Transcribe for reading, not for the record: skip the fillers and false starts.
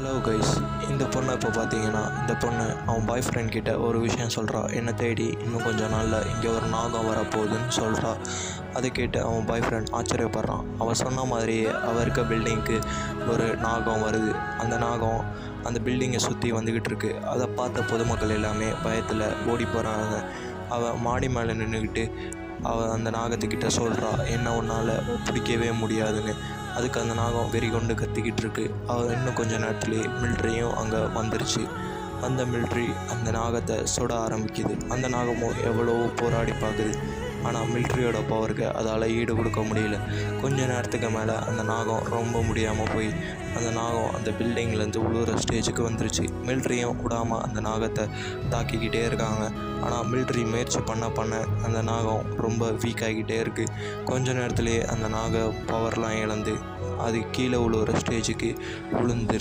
Hello guys, இந்த பொண்ணை இப்போ பார்த்தீங்கன்னா இந்த பொண்ணு அவன் பாய் ஃப்ரெண்ட் கிட்ட ஒரு விஷயம் சொல்கிறா. என்னை தேடி இன்னும் கொஞ்சம் நாளில் இங்கே ஒரு நாகம் வரப்போகுதுன்னு சொல்கிறா. அதை கேட்டு அவன் பாய் ஃப்ரெண்ட் ஆச்சரியப்படுறான். அவள் சொன்ன மாதிரியே அவள் இருக்க பில்டிங்க்கு ஒரு நாகம் வருது. அந்த நாகம் அந்த பில்டிங்கை சுற்றி வந்துக்கிட்டு இருக்கு. அதை பார்த்த பொதுமக்கள் எல்லாமே பயத்தில் ஓடி போகிறாங்க. அவள் மாடி மேலே நின்றுக்கிட்டு அவள் அந்த நாகத்துக்கிட்ட சொல்கிறா, என்ன உன்னால் பிடிக்கவே முடியாதுன்னு. அதுக்கு அந்த நாகம் வெறி கொண்டு கத்திக்கிட்டு இருக்கு. அவள் இன்னும் கொஞ்சம் நேரத்துலேயே மிலிட்ரியும் அங்கே வந்துருச்சு. அந்த மிலிட்ரி அந்த நாகத்தை சுட ஆரம்பிக்குது. அந்த நாகமும் எவ்வளவோ போராடி பார்க்குது. ஆனால் மிலிட்ரியோட பவருக்கு அதால் ஈடு கொடுக்க முடியல. கொஞ்ச நேரத்துக்கு மேலே அந்த நாகம் ரொம்ப முடியாமல் போய் அந்த நாகம் அந்த பில்டிங்லேருந்து உழுவுற ஸ்டேஜுக்கு வந்துருச்சு. மிலிட்ரியும் விடாமல் அந்த நாகத்தை தாக்கிக்கிட்டே இருக்காங்க. ஆனால் மிலிட்ரி முயற்சி பண்ண அந்த நாகம் ரொம்ப வீக் ஆகிக்கிட்டே இருக்குது. கொஞ்ச நேரத்துலேயே அந்த நாக பவர்லாம் இழந்து அது கீழே உழுவுற ஸ்டேஜுக்கு விழுந்துருச்சு.